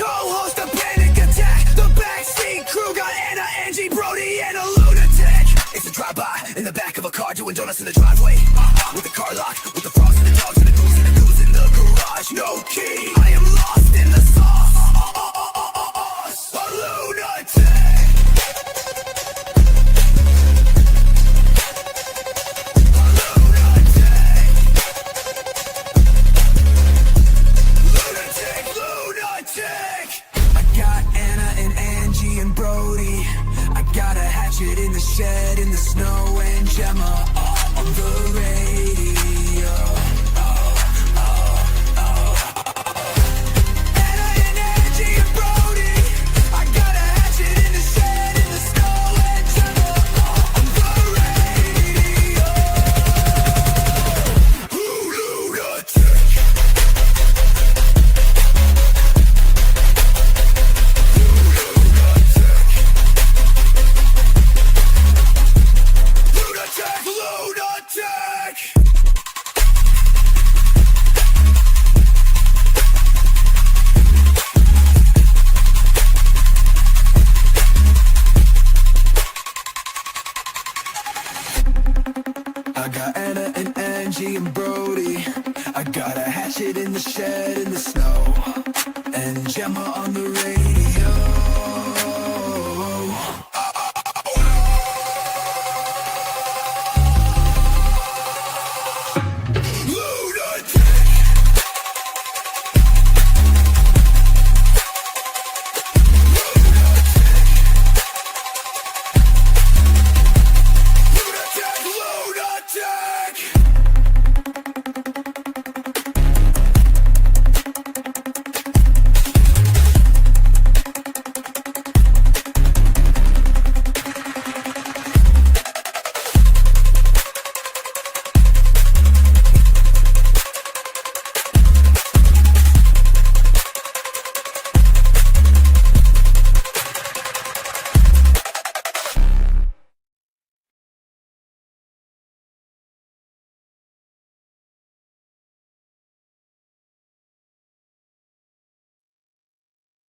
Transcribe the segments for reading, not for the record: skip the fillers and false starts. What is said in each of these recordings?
co-host a panic attack. The backseat crew got Anna, Angie, Brody, and a lunatic. It's a drive-by in the back of a car doing donuts in the driveway. With the car locked, with the frogs and the dogs and the goose and the goose in the garage. No key, I am lost in the sauce. A lunatic. I got Anna and Angie and Brody. I got a hatchet in the shed, in the snow, and Gemma all on the radio. Anna and Angie and Brody. I got a hatchet in the shed, in the snow, and Gemma all on the radio. Lunatic. Lunatic! I got Anna and Angie and Brody. I got a hatchet in the shed in the snow, and Gemma on the radio.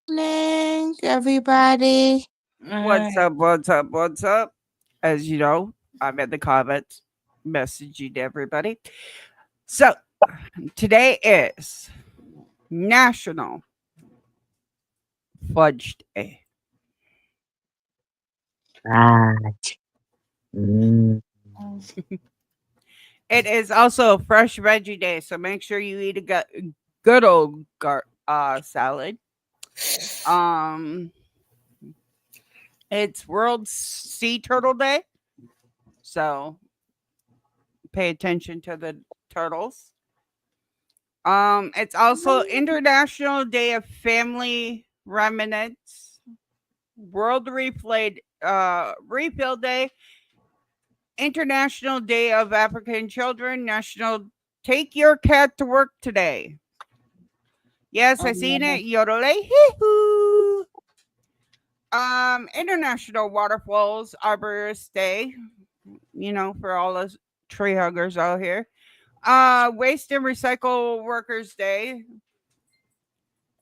Morning, everybody. What's up? What's up? What's up? As you know, I'm in the comments messaging everybody. So, today is National Fudge Day. Fudge. Mm. It is also Fresh Veggie Day, so make sure you eat a good old salad. It's World Sea Turtle Day, so pay attention to the turtles. It's also International Day of Family Remnants, World Refill Day, International Day of African Children, National Take Your Cat to Work Today. Yes, I seen it. Yodelay. Hee-hoo. International Waterfalls Arborist Day. You know, for all those tree huggers out here. Waste and Recycle Workers Day.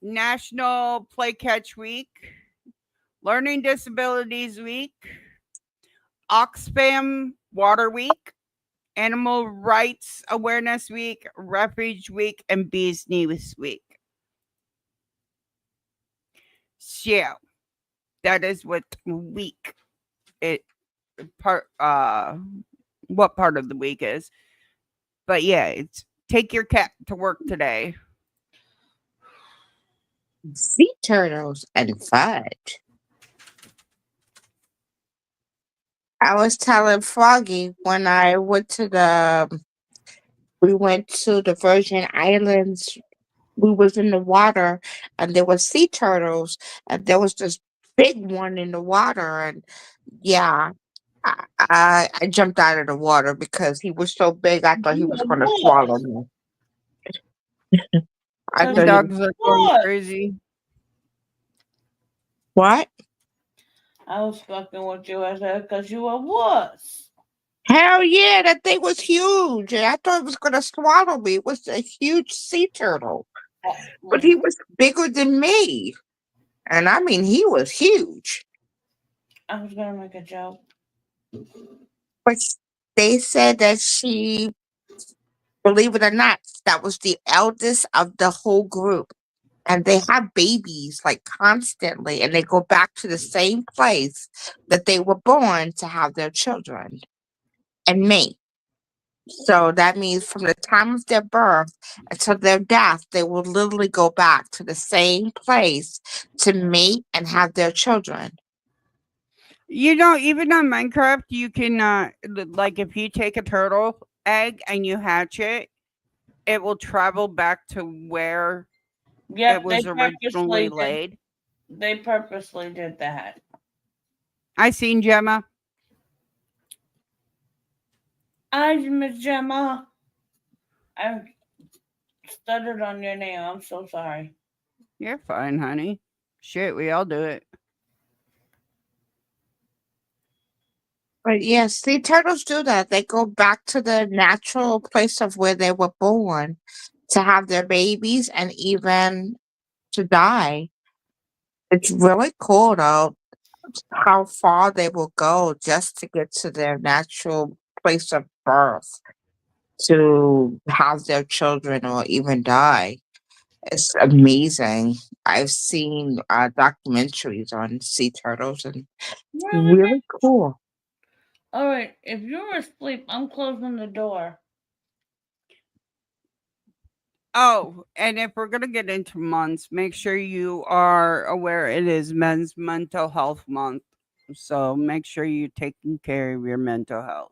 National Play Catch Week. Learning Disabilities Week. Oxfam Water Week. Animal Rights Awareness Week. Refuge Week. And Bees Knees Week. So that is what week what part of the week is. But yeah, it's take your cat to work today. Sea turtles and fudge. I was telling Froggy when I went to we went to the Virgin Islands. We was in the water and there were sea turtles and there was this big one in the water, and yeah, I jumped out of the water because he was so big. I thought he was going to swallow me. I thought Dogs are going crazy. What? I was fucking with you as because you a wuss. Hell yeah, that thing was huge. I thought it was going to swallow me. It was a huge sea turtle. But he was bigger than me. And I mean, he was huge. I was gonna make a joke. But they said that she, believe it or not, that was the eldest of the whole group. And they have babies like constantly, and they go back to the same place that they were born to have their children and mate. So that means from the time of their birth until their death, they will literally go back to the same place to mate and have their children. You know, even on Minecraft, you can like if you take a turtle egg and you hatch it, it will travel back to where it Yep, was originally laid. They purposely did that. I seen Gemma. I'm Miss Gemma. I stuttered on your name. I'm so sorry. You're fine, honey. Shit, we all do it. But yes, sea turtles do that. They go back to the natural place of where they were born to have their babies and even to die. It's really cool though how far they will go just to get to their natural place of birth to have their children or even die. It's amazing. I've seen documentaries on sea turtles and Really? really cool. All right. If you're asleep, I'm closing the door. Oh, and if we're gonna get into months, make sure you are aware it is Men's Mental Health Month. So make sure you're taking care of your mental health.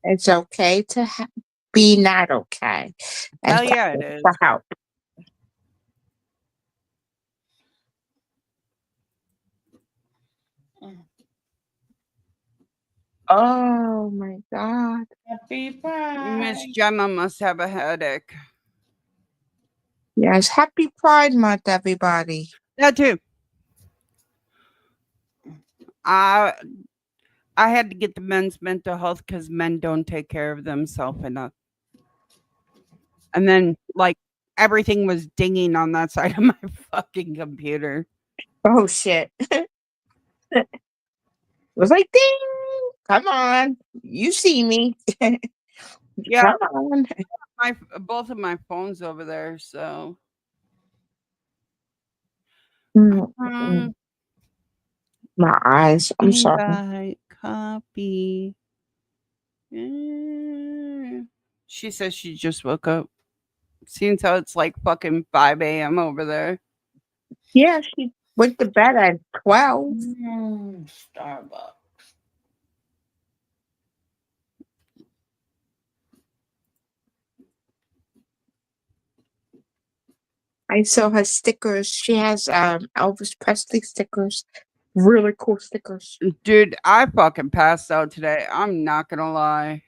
It's okay to be not okay and Hell to yeah, it ask is. for help. Mm. Oh my God. Happy Miss Pride. Gemma must have a headache. Yes, happy Pride Month, everybody. That too. I I had to get the men's mental health because men don't take care of themselves enough. And then like everything was dinging on that side of my fucking computer. Oh shit. It was like ding. Come on. You see me. Yeah, Come on. my both of my phones over there. So Mm, um, my eyes. I'm sorry. invite copy. She says she just woke up. Seems how it's like fucking 5 a.m. over there. Yeah, she went to bed at 12. Starbucks. I saw her stickers. She has Elvis Presley stickers. Really cool stickers. Dude, I fucking passed out today. I'm not gonna lie.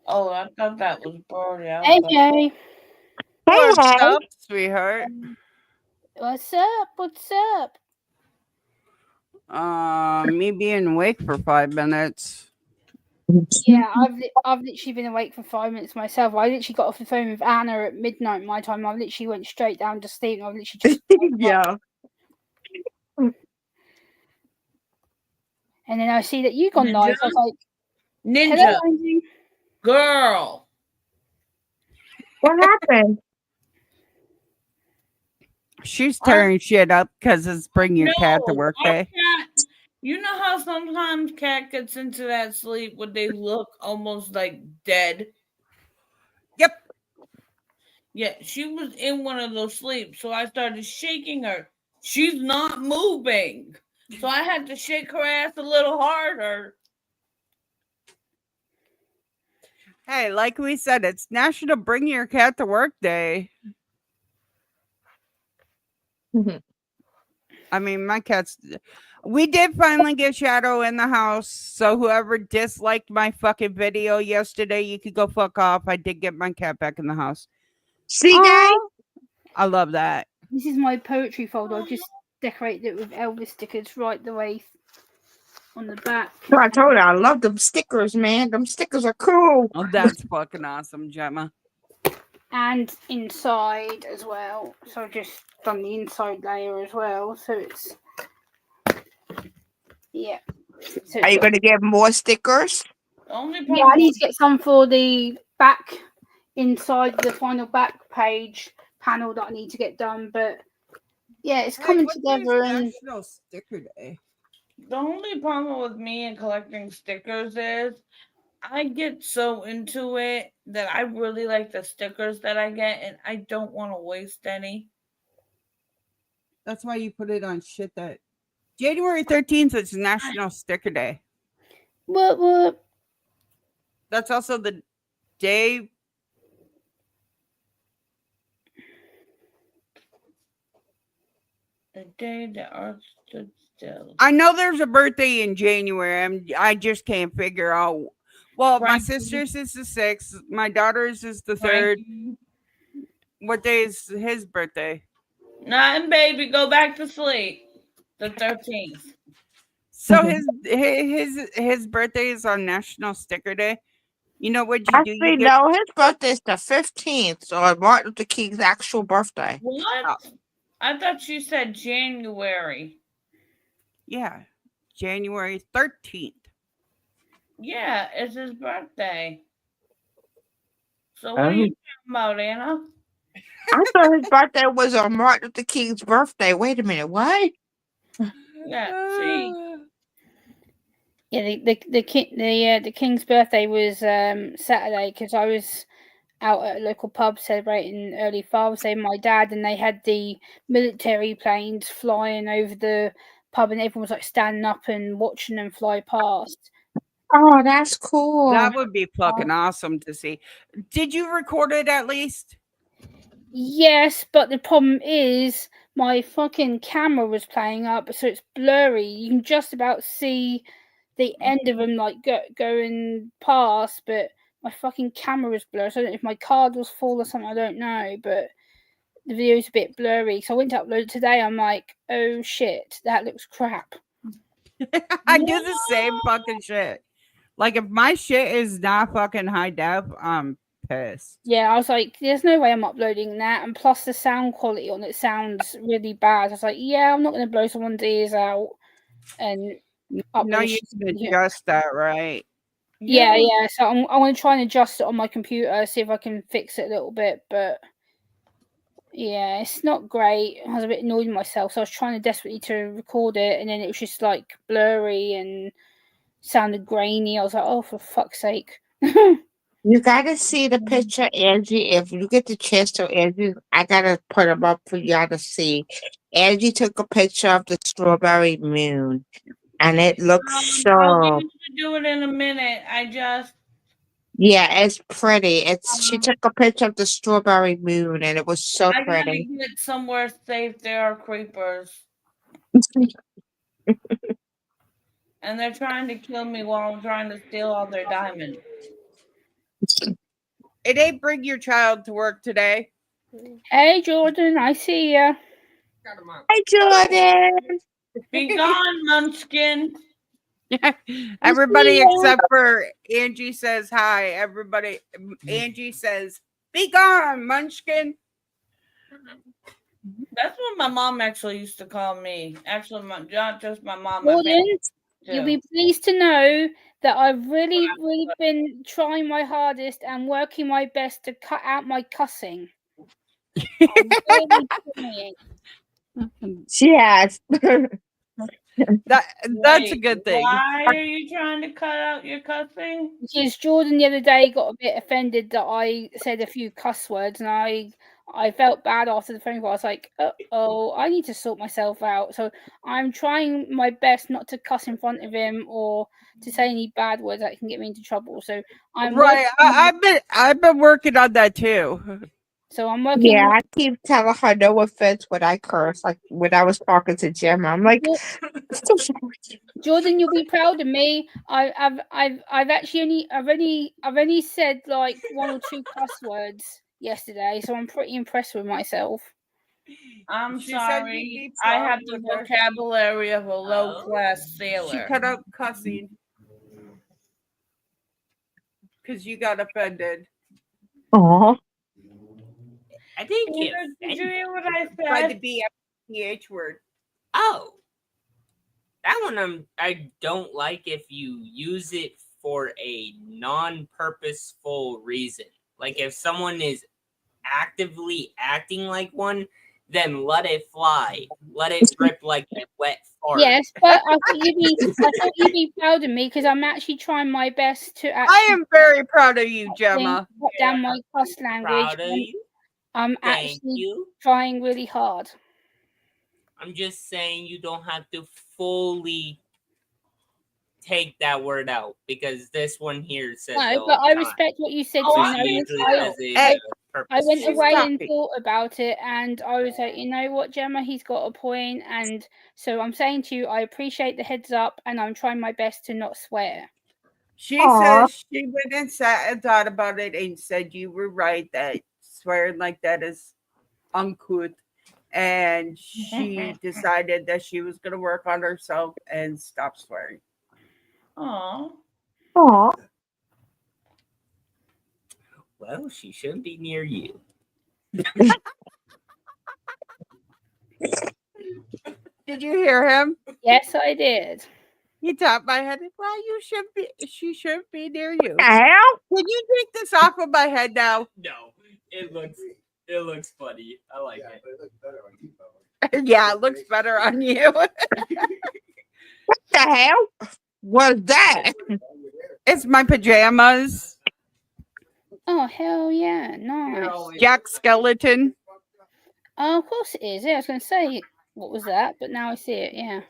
Oh, I thought that was Brody. Hey Jay, Hey, What's hey. up, sweetheart? what's up? What's up? Me being awake for 5 minutes. Yeah, I've literally been awake for 5 minutes myself. I literally got off the phone with Anna at midnight my time. I literally went straight down to sleep. And I literally just Yeah. and then I see that you gone live. I was like, Ninja. hello, Angie. Girl. What happened? She's tearing shit up because it's bring your cat to work our day. cat, you know how sometimes cat gets into that sleep where they look almost like dead? Yep. Yeah, she was in one of those sleeps, so I started shaking her. She's not moving. So I had to shake her ass a little harder. Hey, like we said, it's National Bring Your Cat to Work Day. I mean, my cat's. We did finally get Shadow in the house. So whoever disliked my fucking video yesterday, you could go fuck off. I did get my cat back in the house. See, guys? I love that. This is my poetry folder. I've just decorated it with Elvis stickers right the way. on the back. I told her I love them stickers, man. Them stickers are cool. Oh, that's fucking awesome, Gemma. And inside as well. So I've just done the inside layer as well. So it's yeah. So Are you going to get more stickers? The only yeah, I problem need to get some for the back inside the final back page panel that I need to get done. But yeah, it's coming together and National Sticker Day. the only problem with me and collecting stickers is I get so into it that I really like the stickers that I get and I don't want to waste any. That's why you put it on shit that January 13th is National Sticker Day. what That's also the day. The day the earth stood still. I know there's a birthday in January. I just can't figure out. Well, my Frankie. sister's is the 6th. My daughter's is the 3rd. Frankie. What day is his birthday? Nothing, baby. Go back to sleep. The 13th. So his birthday is on National Sticker Day. You know what you do? Actually, You get no, his birthday is the 15th, so Martin Luther King's actual birthday. What? Oh. I thought you said January. yeah, January 13th. Yeah, it's his birthday. So what are you talking about, Anna? I thought his birthday was on Martin Luther King's birthday. Wait a minute, what? Yeah, see. yeah, the king's birthday was Saturday because I was out at a local pub celebrating early Father's Day with my dad, and they had the military planes flying over the pub, and everyone was like standing up and watching them fly past. Oh, that's cool. That would be fucking awesome to see. Did you record it at least? Yes, but the problem is my fucking camera was playing up, so it's blurry. You can just about see the end of them like going past, but my fucking camera was blurry. So I don't know if my card was full or something. I don't know, but the video's a bit blurry. So I went to upload it today. I'm like, oh shit, that looks crap. I do the same fucking shit. Like if my shit is not fucking high def, I'm pissed. Yeah, I was like, there's no way I'm uploading that. And plus the sound quality on it sounds really bad. I was like, yeah, I'm not going to blow someone's ears out and upload No, you can adjust that, right? Yeah. So I'm going to try and adjust it on my computer, see if I can fix it a little bit. But yeah, it's not great. I was a bit annoyed with myself. So I was trying desperately to record it, and then it was just like blurry and sounded grainy. I was like, oh, for fuck's sake. You gotta see the picture, Angie. If you get the chance to, Angie, I gotta put them up for y'all to see. Angie took a picture of the strawberry moon, and it looks I'll be so. able to do it in a minute. Yeah, it's pretty. She took a picture of the strawberry moon, and it was so I gotta pretty. get somewhere safe. There are creepers. And they're trying to kill me while I'm trying to steal all their diamonds. It ain't bring your child to work today. Hey, Jordan, I see ya. Hi, Jordan. Be gone, Munchkin. Everybody except for Angie says hi. Everybody, Angie says, "Be gone, Munchkin." That's what my mom actually used to call me. Actually, not just my mom. Jordan, My you'll be pleased to know that I've really, really been trying my hardest and working my best to cut out my cussing. I'm really trying. Yes. That's a good thing. Why are you trying to cut out your cussing? Because Jordan the other day got a bit offended that I said a few cuss words, and I felt bad after the phone call. I was like, oh, I need to sort myself out. So I'm trying my best not to cuss in front of him or to say any bad words that can get me into trouble. So I'm right. I've been working on that too. So I'm working. Yeah, I keep telling her no offense when I curse. Like when I was talking to Gemma, I'm like, Jordan, you'll be proud of me. I've only said like one or two cuss words yesterday, so I'm pretty impressed with myself. I'm She said sorry. you'd be I proud have the with her. vocabulary of a low class She sailor. cut out cussing because you got offended Oh. I didn't get Peter, did you offended. hear what I by said? the BFPH word. Oh, that one I don't like if you use it for a non-purposeful reason. Like if someone is actively acting like one, then let it fly. Let it rip like a wet fart. Yes, but I thought you'd be proud of me because I'm actually trying my best to I actually am very proud of you, Gemma. cut down my cuss language. Proud of and you. I'm Thank actually you. trying really hard. I'm just saying you don't have to fully take that word out because this one here says it No, all but the I time. respect what you said Oh, to Which me. I usually do. says it Hey, I went She's away and talking. thought about it, and I was like, you know what, Gemma, he's got a point, and so I'm saying to you, I appreciate the heads up, and I'm trying my best to not swear. She Aw. says she went and sat and thought about it and said you were right that swearing like that is uncouth. And she decided that she was going to work on herself and stop swearing. Aw. Aw. Well, she should be near you. Did you hear him? Yes, I did. He tapped my head. Well, she should be near you. Hell? Can you take this off of my head now? No, it looks funny. I like it. Yeah, it looks better on you. What the hell was that? It's my pajamas. Oh, hell yeah, nice. Jack Skeleton. Oh, of course it is. Yeah, I was going to say, what was that? But now I see it, yeah.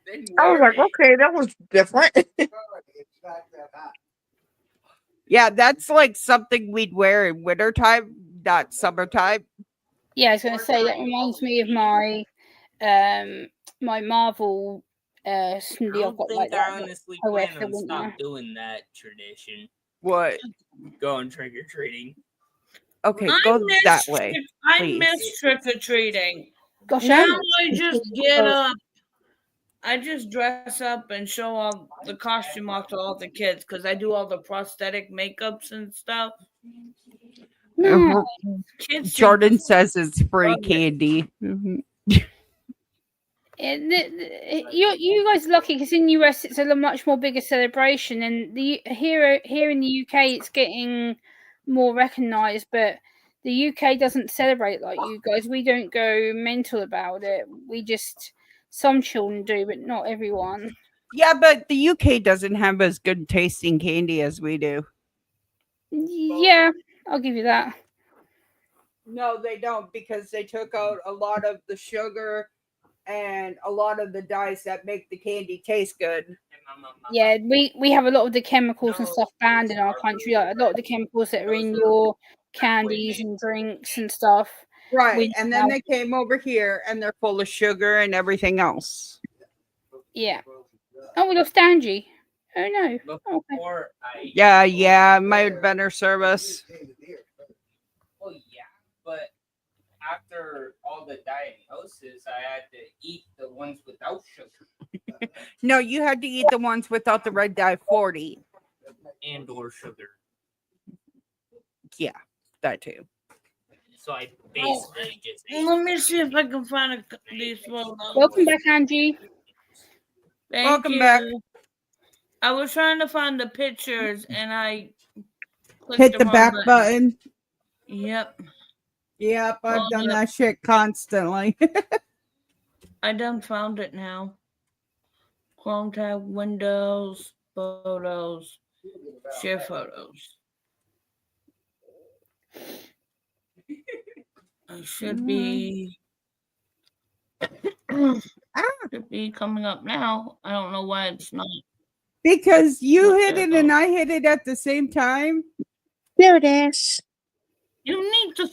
Then I was wear like, it. okay, that was different. Yeah, that's like something we'd wear in wintertime, not summertime. Yeah, I was going to say, that reminds me of my my Marvel I snooty I've don't got like think that. I honestly I wear plan for on winter. stop doing that tradition. What? Going trick or treating. Okay, I go miss that way. I please. miss trick or treating. Gosh, Now I I just get up. I just dress up and show all the costume off to all the kids because I do all the prosthetic makeups and stuff. No. Kids Jordan think says it's free love it. candy. Mhm. You guys are lucky because in the US it's a much more bigger celebration, and here in the UK it's getting more recognised. But the UK doesn't celebrate like you guys. We don't go mental about it. We just some children do, but not everyone. Yeah, but the UK doesn't have as good tasting candy as we do. Yeah, I'll give you that. No, they don't because they took out a lot of the sugar and a lot of the dyes that make the candy taste good. Yeah, we have a lot of the chemicals and stuff banned in our country. Like a lot of the chemicals that are in your candies and drinks and stuff. Right. We And then have- they came over here and they're full of sugar and everything else. Yeah. Oh, we lost Angie. Oh no. Okay. Before I Yeah, it might have been her service. Well, yeah, but after all the diagnosis, I had to eat the ones without sugar No, you had to eat the ones without the red dye 40. and or sugar. Yeah, that too. So I basically just ate. Let me see if I can find these photos. Welcome back, Angie. Thank Welcome you. back. I was trying to find the pictures and I clicked Hit the wrong back button. Yep. Yep, I've Well, done yep. that shit constantly. I done found it now. Chrome tab, Windows, photos, share photos. I should be should be coming up now. I don't know why it's not. Because you What hit the it and hell? I hit it at the same time. There it is. You need to.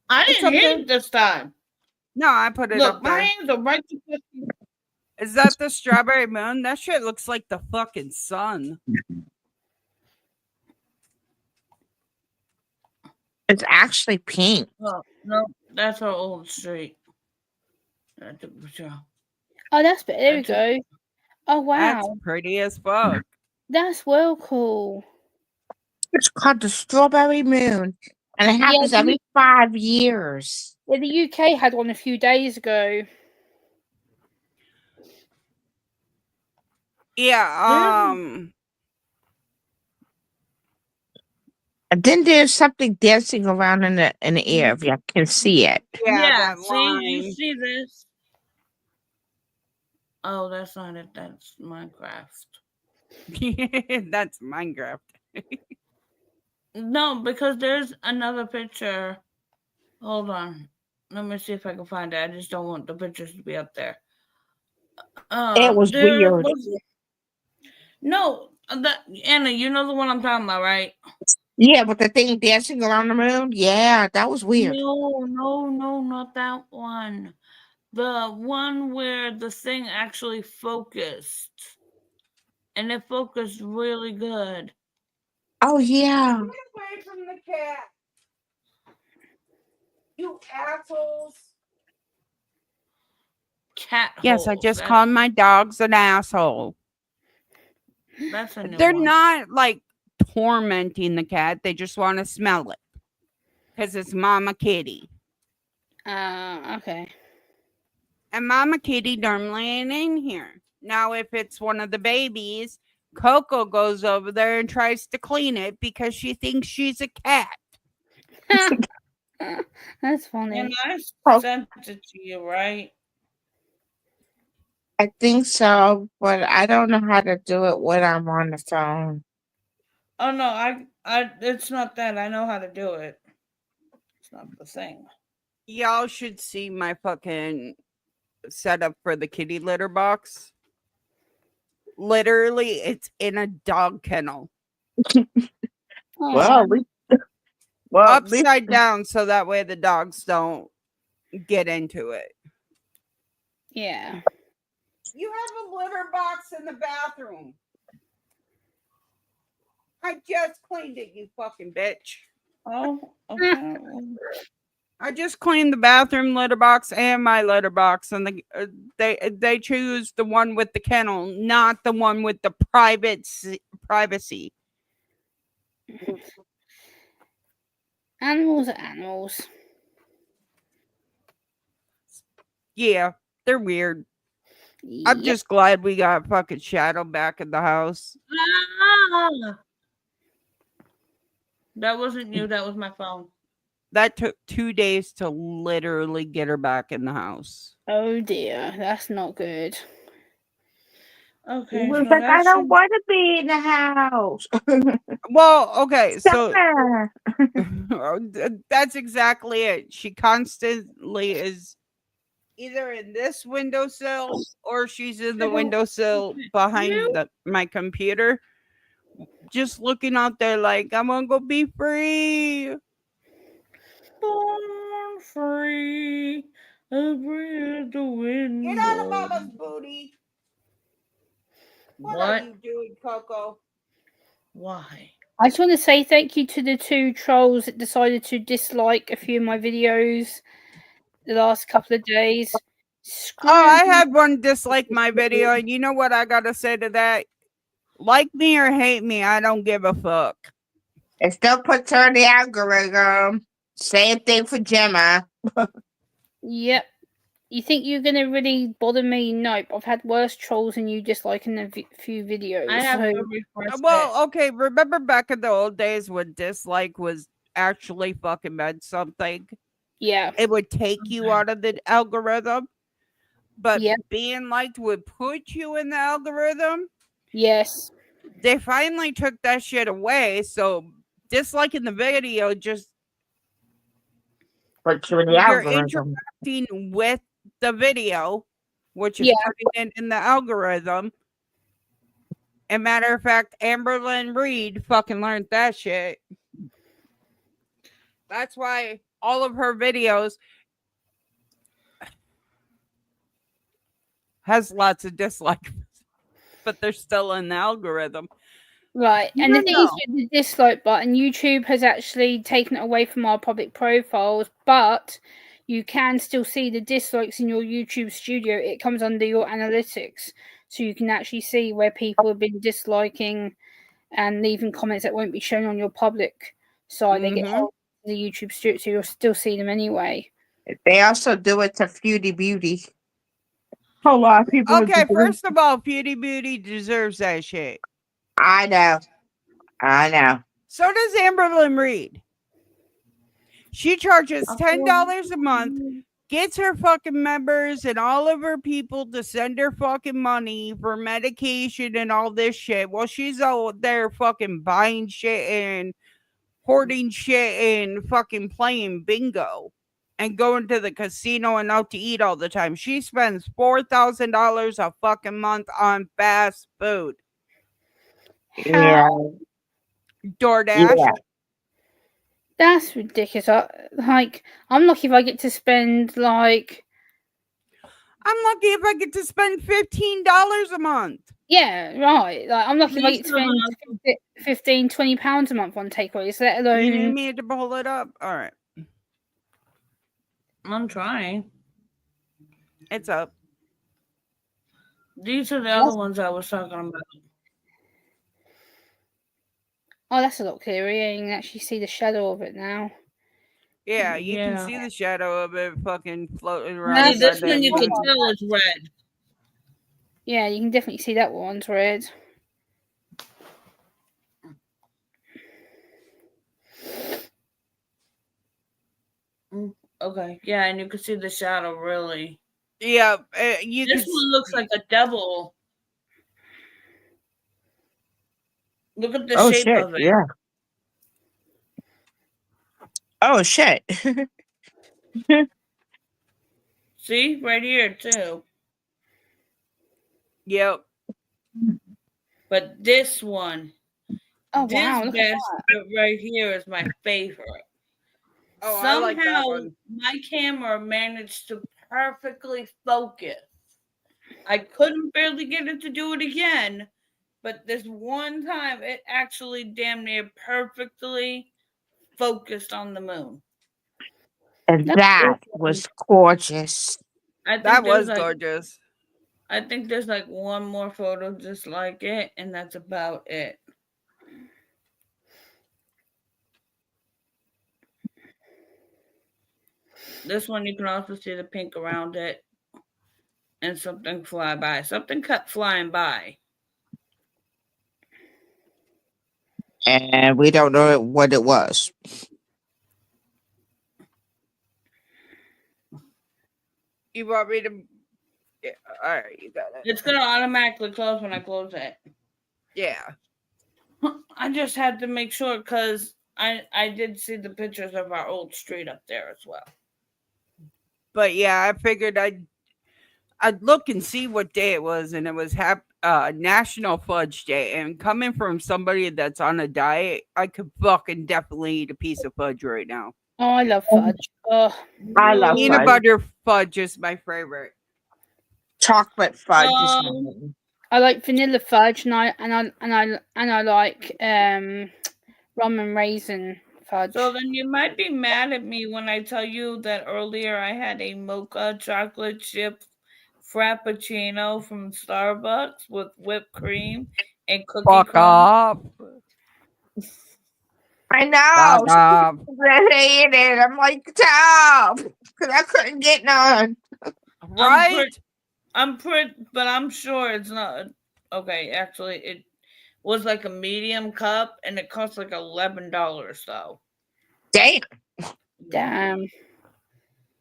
I It's didn't hit okay. it this time. No, I put it Look, up my there. hands are right to Is that the strawberry moon? That shit looks like the fucking sun. It's actually pink. Oh, no, that's our old street. I took a picture. Oh, that's better. There I we took- go. Oh That's wow, pretty as fuck. that's well cool. It's called the Strawberry Moon, and it Yeah, happens every 5 years. yeah, the UK had one a few days ago. Yeah, And then there's something dancing around in the air. If you can see it. yeah, Yeah, that see, you line. see this? Oh, that's not it. That's Minecraft. That's Minecraft. No, because there's another picture. Hold on. Let me see if I can find it. I just don't want the pictures to be up there. It was There weird. was no that Anna. You know the one I'm talking about, right? Yeah, but the thing dancing around the moon. Yeah, that was weird. No, not that one. The one where the thing actually focused, and it focused really good. Oh yeah. Get away from the cat. You assholes. Cat Yes, I holes. just called my dogs an asshole. That's a new They're one. not like tormenting the cat. They just want to smell it. Because it's Mama Kitty. Okay. And Mama Kitty normally ain't in here. Now, if it's one of the babies, Coco goes over there and tries to clean it because she thinks she's a cat. That's funny. And I Oh. sent it to you, right? I think so, but I don't know how to do it when I'm on the phone. Oh no, it's not that. I know how to do it. It's not the thing. Y'all should see my fucking setup for the kitty litter box. Literally, it's in a dog kennel. Well, Oh, at least Upside down so that way the dogs don't get into it. yeah. You have a litter box in the bathroom. I just cleaned it, you fucking bitch. Oh, okay. I just cleaned the bathroom litter box and my litter box, and they choose the one with the kennel, not the one with the privacy. Animals are animals. Yeah, they're weird. I'm Yep. just glad we got fucking Shadow back in the house. Ah! That wasn't you. That was my phone. That took 2 days to literally get her back in the house. Oh dear, that's not good. he Okay, was so like, I that don't should. want to be in the house. Well, okay, so Summer. that's exactly it. She constantly is either in this windowsill or she's in the windowsill behind my computer, just looking out there like, I'm gonna go be free. Born free, free as the wind. Get out of Mama's booty. What are What? you doing, Coco? Why? I just want to say thank you to the 2 trolls that decided to dislike a few of my videos the last couple of days. Screw Oh, I you. had one dislike my video, and you know what I gotta say to that? Like me or hate me, I don't give a fuck. It still puts her in the algorithm. Same thing for Gemma. Yep. You think you're gonna really bother me? Nope. I've had worse trolls than you disliking a few videos. I have so- to refresh it. Well, okay, remember back in the old days when dislike was actually fucking meant something? yeah. It would take you Okay. out of the algorithm, but Yep. being liked would put you in the algorithm. Yes. They finally took that shit away, so disliking the video just Puts you in the you're algorithm. interacting with the video, which is Yeah. putting it in the algorithm. And matter of fact, Amberlyn Reed fucking learned that shit. That's why all of her videos has lots of dislikes, but they're still in the algorithm. Right. You And the don't thing is know. with the dislike button, YouTube has actually taken it away from our public profiles, but you can still see the dislikes in your YouTube studio. It comes under your analytics. So you can actually see where people have been disliking and leaving comments that won't be shown on your public side. They get Mhm. held to the YouTube studio, so you'll still see them anyway. They also do it to Feudy Beauty. A lot of people. Okay, first of all, Beauty Beauty deserves that shit. I know. I know. So does Amberlyn Reed. She charges $10 a month, gets her fucking members and all of her people to send her fucking money for medication and all this shit while she's out there fucking buying shit and hoarding shit and fucking playing bingo and going to the casino and out to eat all the time. She spends $4,000 a fucking month on fast food. Yeah. How? DoorDash. Yeah. That's ridiculous. I'm lucky if I get to spend like. I'm lucky if I get to spend $15 a month. Yeah, right. Like I'm lucky if I Me get to too. spend 15, 20 pounds a month on takeaways, let You need alone. me to pull it up? All right. I'm trying. It's up. These are the other ones I was talking about. Oh, that's a lot clearer. Yeah, you can actually see the shadow of it now. Yeah, you can Yeah. see the shadow of it fucking floating around. See, That's this one you can one. tell is red. Yeah, you can definitely see that one's red. Okay, yeah, and you can see the shadow really. Yeah, you This can. one looks like a devil. Look at the Oh shape shit. of it. Yeah. Oh shit. See, right here too. Yep. But this one, Oh this wow! Look at that. bastard right here is my favorite. Oh, I Somehow like that one. my camera managed to perfectly focus. I couldn't barely get it to do it again, but this one time it actually damn near perfectly focused on the moon. And that was gorgeous. I think That there's was like gorgeous. I think there's like one more photo just like it, and that's about it. This one you can also see the pink around it, and something fly by. Something kept flying by. And we don't know what it was. You want me to? Yeah, all right, you got it. It's gonna automatically close when I close it. Yeah. I just had to make sure because I did see the pictures of our old street up there as well. But yeah, I figured I'd look and see what day it was, and it was National Fudge Day. And coming from somebody that's on a diet, I could fucking definitely eat a piece of fudge right now. Oh, I love fudge. Oh, I love Peanut fudge. butter fudge is my favorite. Chocolate fudge. I like vanilla fudge, and I like rum and raisin fudge. So then you might be mad at me when I tell you that earlier I had a mocha chocolate chip frappuccino from Starbucks with whipped cream and cookie Fuck crumb. off. I know. Fuck off. I hated it. I'm like, stop. Because I couldn't get none. Right? But I'm sure it's not. Okay, actually, it was like a medium cup and it cost like $11 though. Damn. Damn.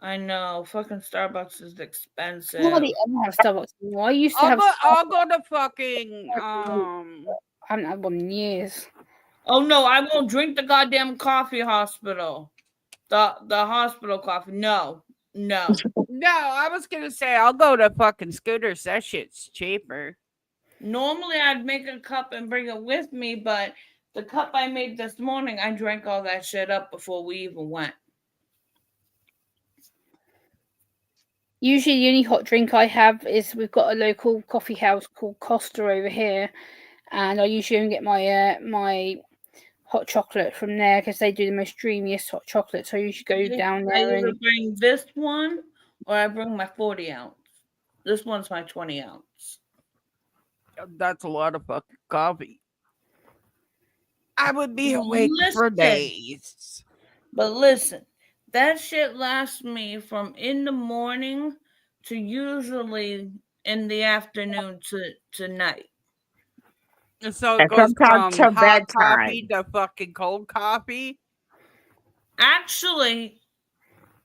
I know. Fucking Starbucks is expensive. Nobody ever have Starbucks anymore. I used to have. I'll go to fucking I haven't had one in years. Oh no, I won't drink the goddamn coffee hospital. The hospital coffee. No. No, I was gonna say I'll go to fucking Scooters. That shit's cheaper. Normally I'd make a cup and bring it with me, but the cup I made this morning, I drank all that shit up before we even went. Usually the only hot drink I have is we've got a local coffee house called Costa over here, and I usually only get my my hot chocolate from there because they do the most dreamiest hot chocolate. So I usually go down I there either and bring this one or I bring my 40 ounce. This one's my 20 ounce. That's a lot of fucking coffee. I would be Well, awake for listen. days. But listen, that shit lasts me from in the morning to usually in the afternoon to night. So it And goes sometimes from to hot coffee bedtime. to fucking cold coffee. Actually,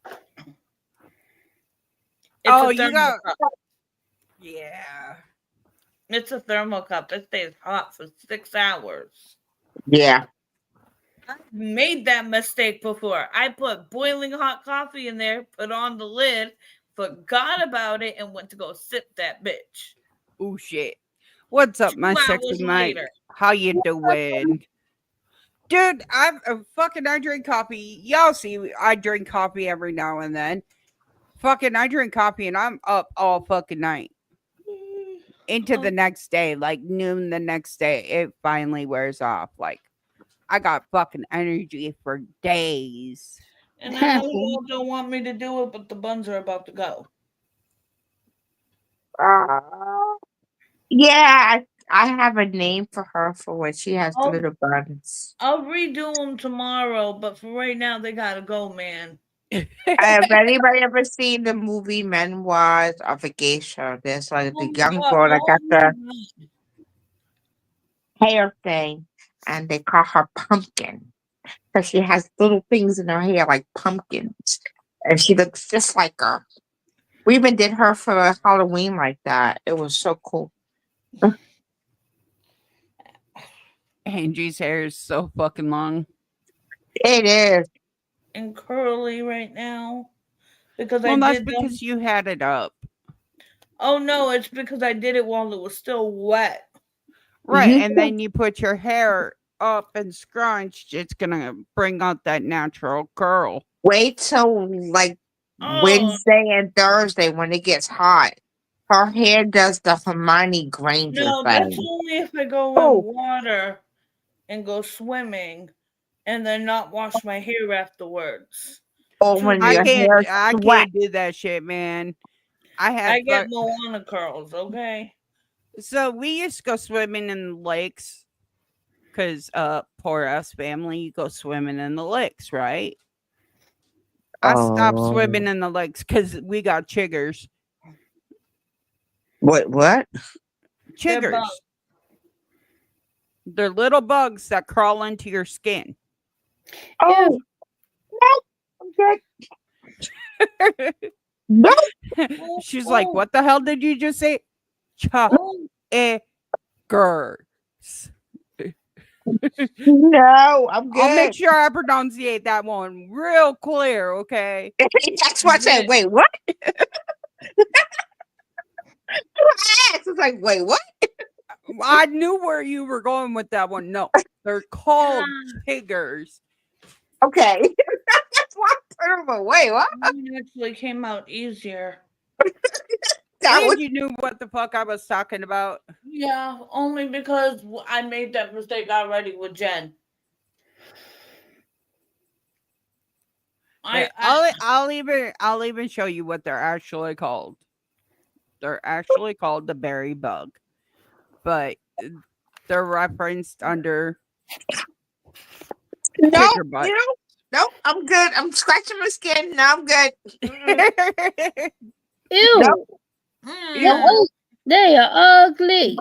it's Oh, a you got thermocup. yeah. It's a thermoccup. It stays hot for 6 hours. Yeah. I've made that mistake before. I put boiling hot coffee in there, put on the lid, forgot about it, and went to go sip that bitch. Oh shit. What's up, 2 my sexy hours Mike? later. How you doing? Dude, I drink coffee. Y'all see I drink coffee every now and then. I drink coffee and I'm up all fucking night. Into the next day, like noon the next day, it finally wears off. Like I got fucking energy for days. And I know y'all don't want me to do it, but the buns are about to go. Yeah, I have a name for her for when she has the I'll, little buns. I'll redo them tomorrow, but for right now, they gotta go, man. Have anybody ever seen the movie Memoirs of a Geisha? There's like the young girl that got the hair thing, and they call her Pumpkin because she has little things in her hair like pumpkins, and she looks just like her. We even did her for Halloween like that. It was so cool. Angie's hair is so fucking long. It is. And curly right now because Well, I that's did because them. you had it up. Oh no, it's because I did it while it was still wet. Right. You And then you put your hair up and scrunched. It's going to bring out that natural curl. wait till like Oh Wednesday and Thursday when it gets hot. Her hair does the Hermione Granger no, that's thing. only if I go Oh, in water and go swimming and then not wash my hair afterwards. or when I your can't hair I sweat. can't do that shit, man. I I had get Moana curls, okay? so we used to go swimming in the lakes because poor us family go swimming in the lakes, right? I stopped swimming in the lakes because we got chiggers. What? They're Chiggers. bugs. They're little bugs that crawl into your skin. Oh, no, I'm good. No, She's like, what the hell did you just say? Chiggers. no, I'm I'll make good. sure I pronunciate that one real clear, okay? That's what I said. Wait, what? It's like, wait, what? I knew where you were going with that one. No, they're called chiggers. Okay. That's why I put them away. What? Mine actually came out easier. That And was you knew what the fuck I was talking about. Yeah, only because I made that mistake already with Jen. I'll even show you what they're actually called. They're actually called the berry bug, but they're referenced under no, chigger butt. no, I'm good. I'm scratching my skin. No, I'm good. ew, No. Mm. they are ugly.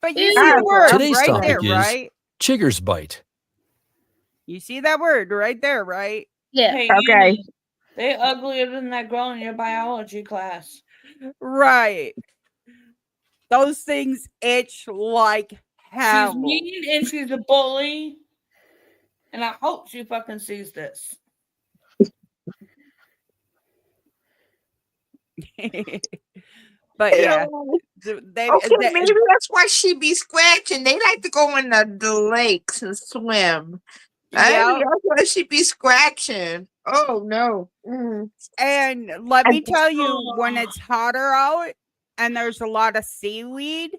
But you Ew. see the word Today's right topic there, is right? Chigger's bite. You see that word right there, right? Yeah. Hey, Okay. Anna, they uglier than that girl in your biology class. Right. Those things itch like hell. She's mean and she's a bully. And I hope she fucking sees this. But yeah, Okay, maybe that's why she be scratching. They like to go in the lakes and swim. yeah. That's why she be scratching. Oh no. And let me tell you, Oh. when it's hotter out and there's a lot of seaweed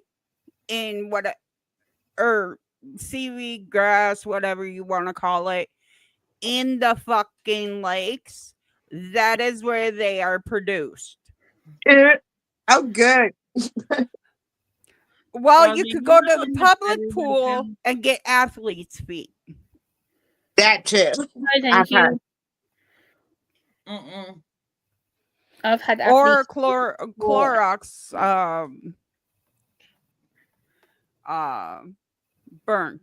in or seaweed, grass, whatever you want to call it, in the fucking lakes, that is where they are produced. Oh, good. Well, you they could go to usually the look public better pool than and get athlete's feet. That too. No, I've thank heard. you. Mm-mm. I've had Or athletes. Clorox burn.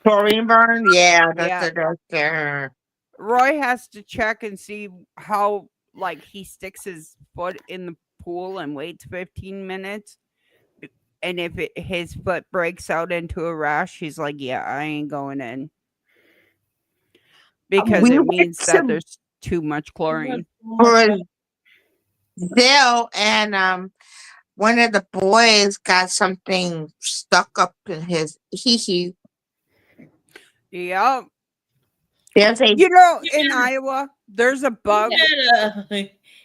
Chlorine burn? Yeah, Yeah. that's Roy has to check and see how, like, he sticks his foot in the pool and waits 15 minutes. And if his foot breaks out into a rash, he's like, yeah, I ain't going in. Because we it went means that to there's too much chlorine. Brazil, and one of the boys got something stuck up in his hee. Yep. There's a You know, in Iowa, there's a bug.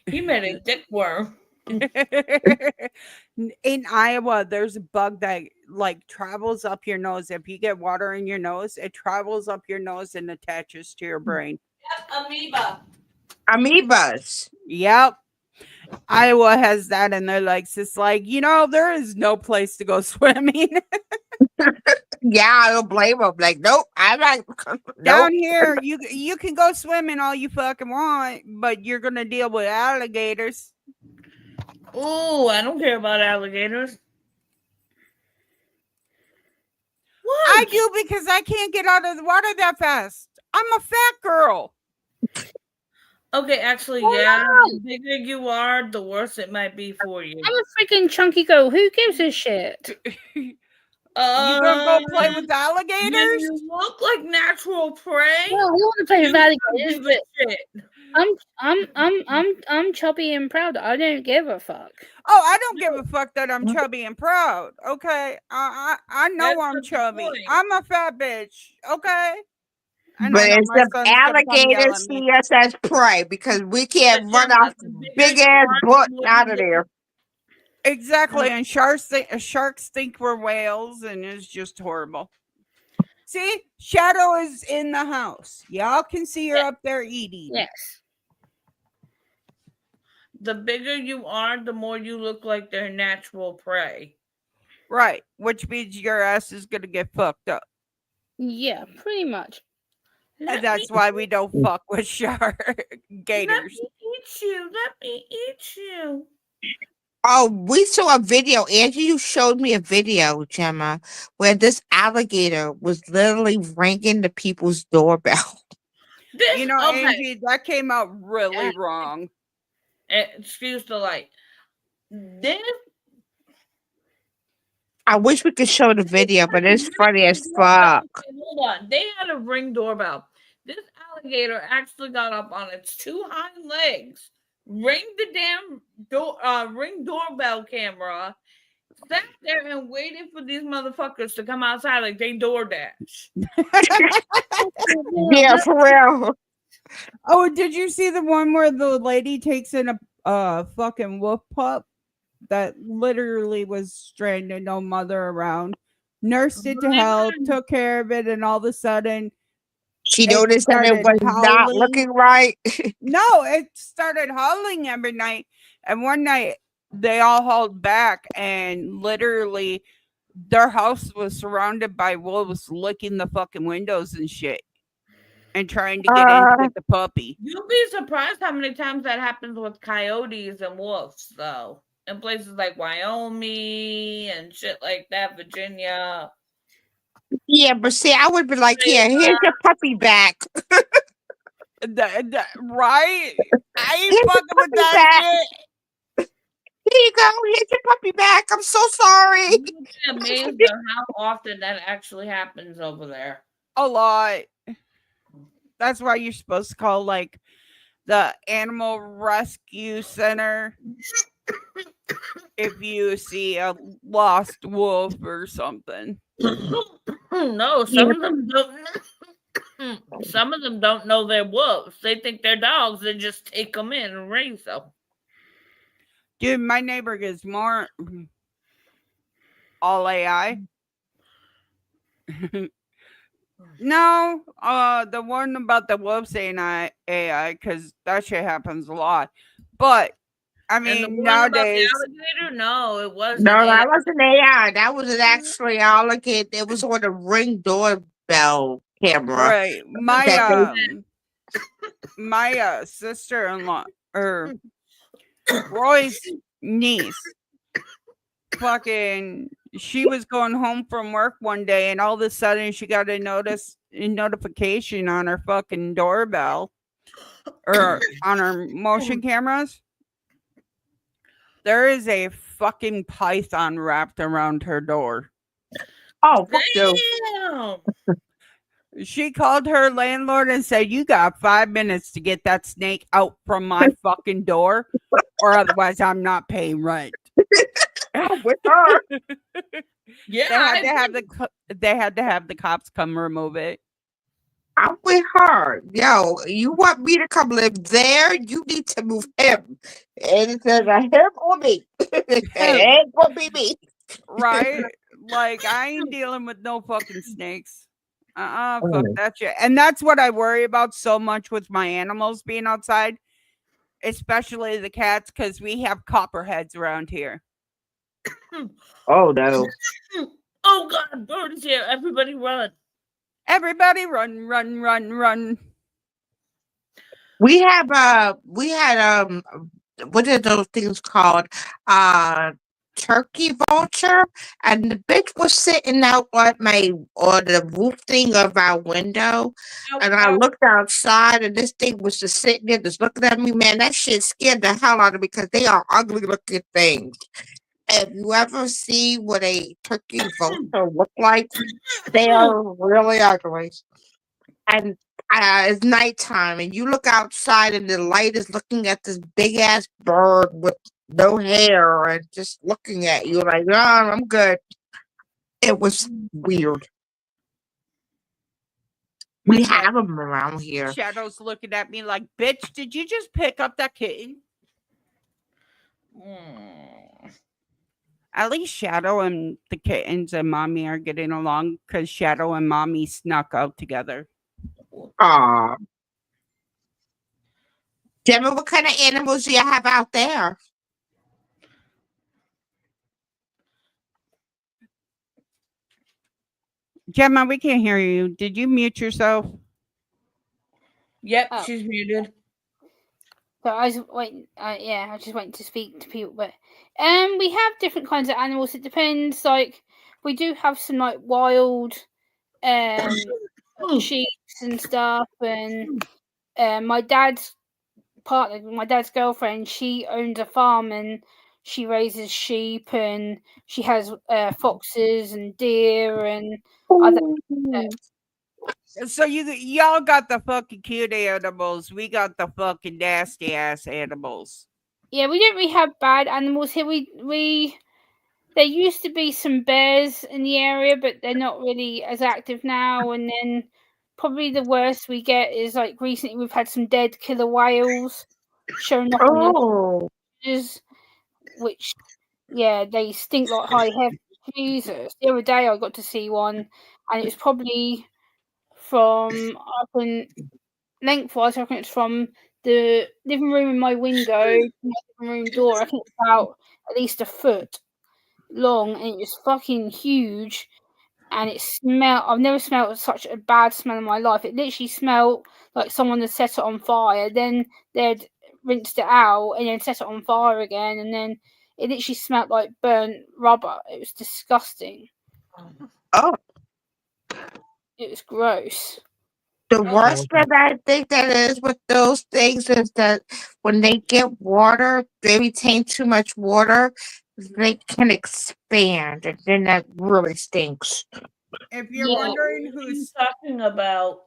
He made a dick worm. In Iowa, there's a bug that like travels up your nose. If you get water in your nose, it travels up your nose and attaches to your brain. Yep, amoeba. amoebas. Yep. Iowa has that in their legs. It's like, there is no place to go swimming. Yeah, I don't blame him. Like, nope, I'm not. Down Nope. here, you can go swimming all you fucking want, but you're gonna deal with alligators. Ooh, I don't care about alligators. What? I do because I can't get out of the water that fast. I'm a fat girl. Okay, actually, Oh, yeah. no. The bigger you are, the worse it might be for you. I'm a freaking chunky girl. Who gives a shit? You gonna go play with When alligators? you look like natural prey, Well, we want to play you with don't alligators, give a but shit. I'm chubby and proud. I don't give a fuck. Oh, I don't give a fuck that I'm chubby and proud. Okay, I know That's I'm not the chubby. point. I'm a fat bitch. Okay. And But I know it's my the son's gonna come yell alligators at me. see us as prey because we can't But run Gemma, off the bigger big you ass are, butt the more out you of look there. Exactly, and sharks think we're whales, and it's just horrible. See, Shadow is in the house. Y'all can see her up there eating. Yes. the bigger you are, the more you look like their natural prey. Right, which means your ass is gonna get fucked up. Yeah, pretty much. And that's why we don't fuck with shark Let gators. me eat you. Let me eat you. Oh, we saw a video. Angie, you showed me a video, Gemma, where this alligator was literally ringing the people's doorbell. This okay. Angie, that came out really wrong. Excuse the light. This I wish we could show the video, but it's funny as fuck. Hold on. They had a ring doorbell. This alligator actually got up on its two hind legs, ring the damn ring doorbell camera, sat there and waited for these motherfuckers to come outside like they DoorDash. Yeah, for real. Oh, did you see the one where the lady takes in a fucking wolf pup that literally was stranded, no mother around, nursed it to health, took care of it, and all of a sudden She it noticed that it started was not howling. looking right. No, it started howling every night. And one night they all hauled back, and literally their house was surrounded by wolves licking the fucking windows and shit and trying to get in to get the puppy. You'll be surprised how many times that happens with coyotes and wolves, though. In places like Wyoming and shit like that, Virginia. Yeah, but see, I would be like, yeah, here's your puppy back. Right? I ain't Here's fucking your with puppy that back. shit. Here you go. Here's your puppy back. I'm so sorry. You'd be amazed at how often that actually happens over there. A lot. That's why you're supposed to call like the animal rescue center if you see a lost wolf or something. No, some of them don't. Some of them don't know they're wolves. They think they're dogs. They just take them in and raise them. Dude, my neighbor gets more all AI. No, the one about the wolves ain't AI, because that shit happens a lot. But I And the mean, one about the nowadays, alligator? No, it wasn't. No, AI. that wasn't AI. That was actually all again. It was on the Ring doorbell camera right? that they. My sister-in-law or Roy's niece, fucking, she was going home from work one day, and all of a sudden she got a notification on her fucking doorbell or on her motion cameras. There is a fucking python wrapped around her door. Oh, fuck you. Damn. She called her landlord and said, "You got 5 minutes to get that snake out from my fucking door, or otherwise I'm not paying rent." I'm with her. Yeah, They had to have the cops come remove it. I'm with her. Yo, you want me to come live there? You need to move him. And it's either him or me. It ain't gonna be me. Right? Like, I ain't dealing with no fucking snakes. Fuck Mm. that shit. And that's what I worry about so much with my animals being outside, especially the cats, because we have copperheads around here. Oh no. Oh God, bird is here. Everybody run. Everybody run, run, run, run. We had what are those things called? Turkey vulture, and the bitch was sitting out on the roof thing of our window, and I looked outside, and this thing was just sitting there, just looking at me. Man, that shit scared the hell out of me because they are ugly looking things. If you ever see what a turkey vulture look like, they are really ugly. And it's nighttime, and you look outside, and the light is looking at this big ass bird with no hair, and just looking at you like, "Oh, I'm good." It was weird. We have them around here. Shadow's looking at me like, "Bitch, did you just pick up that kitten?" At least Shadow and the kittens and Mommy are getting along because Shadow and Mommy snuck out together. Aw. Gemma, what kind of animals do you have out there? Gemma, we can't hear you. Did you mute yourself? Yep, Oh. she's muted. So I was waiting. Yeah, I was just waiting to speak to people. But we have different kinds of animals. It depends. Like we do have some like wild sheep and stuff. And my dad's partner, my dad's girlfriend, she owns a farm and she raises sheep and she has foxes and deer and other. So y'all got the fucking cute animals. We got the fucking nasty ass animals. Yeah, we don't really have bad animals here. There used to be some bears in the area, but they're not really as active now. And then probably the worst we get is like recently we've had some dead killer whales showing up on the Oh, news, which they stink like high heaven. Jesus! The other day I got to see one, and it was probably from lengthwise. I reckon it's from the living room in my window to my living room door. I think it's about at least a foot long, and it was fucking huge. And it smelled. I've never smelled such a bad smell in my life. It literally smelled like someone had set it on fire. Then they'd rinsed it out and then set it on fire again, and then it literally smelled like burnt rubber. It was disgusting. oh. It was gross. The worst that I think that is with those things is that when they get water, they retain too much water, they can expand, and then that really stinks. If you're What wondering are you who's talking about?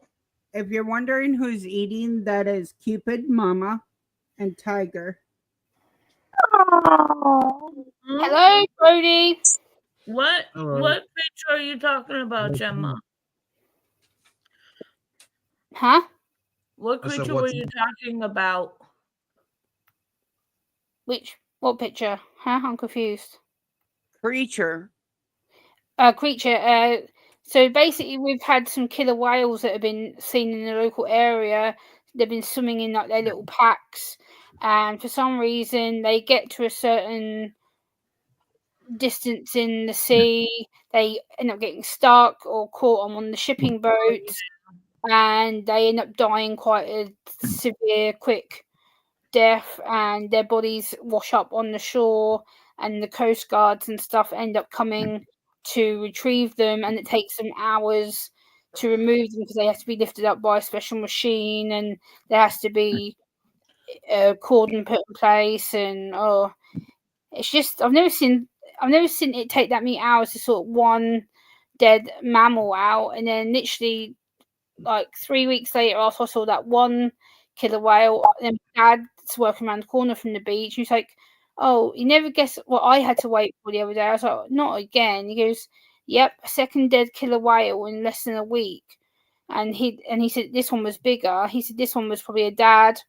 eating, that is Cupid, Mama, and Tiger. Oh. Hello, Brody. What picture are you talking about, Gemma? Huh? What creature were you talking about? What picture? Huh? I'm confused. Creature. Creature. So basically, we've had some killer whales that have been seen in the local area. They've been swimming in like their little packs, and for some reason, they get to a certain distance in the sea. They end up getting stuck or caught on one of the shipping boats, and they end up dying quite a severe, quick death, and their bodies wash up on the shore, and the coast guards and stuff end up coming to retrieve them, and it takes them hours to remove them because they have to be lifted up by a special machine, and there has to be a cordon put in place, and it's just I've never seen it take that many hours to sort one dead mammal out, and then literally like 3 weeks later after I saw that one killer whale, then my dad's working around the corner from the beach. He's like, "Oh, you never guess what I had to wait for the other day." I was like, "Not again." He goes, "Yep, a second dead killer whale in less than a week." And he said this one was bigger. He said this one was probably a dad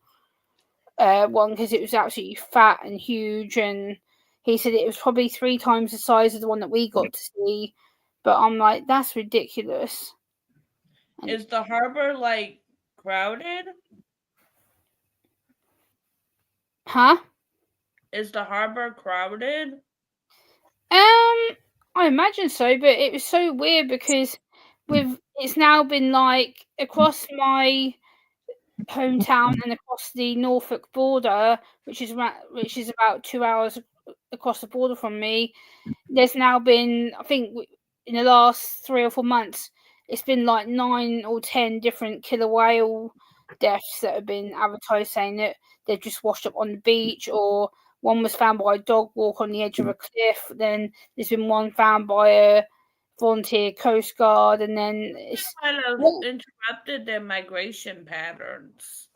one because it was absolutely fat and huge, and he said it was probably 3 times the size of the one that we got to see. But I'm like, that's ridiculous. Is the harbor like crowded? Huh? Is the harbor crowded? I imagine so, but it was so weird because it's now been like across my hometown and across the Norfolk border, which is about 2 hours across the border from me. There's now been, I think, in the last 3 or 4 months, it's been like 9 or 10 different killer whale deaths that have been advertised, saying that they've just washed up on the beach, or one was found by a dog walk on the edge of a cliff. Then there's been one found by a volunteer coast guard, and then it's kind of interrupted their migration patterns.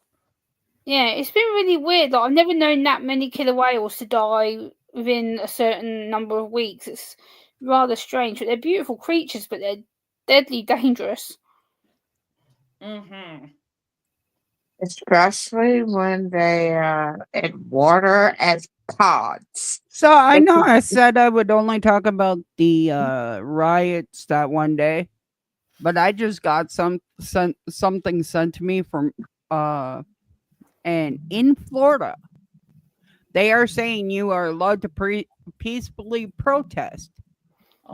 Yeah, it's been really weird. Like, I've never known that many killer whales to die within a certain number of weeks. It's rather strange, but they're beautiful creatures, but they're deadly dangerous. Mm-hmm. Especially when they are in water as pods. So I know I said I would only talk about the riots that one day, but I just got something sent to me from and in Florida, they are saying you are allowed to peacefully protest,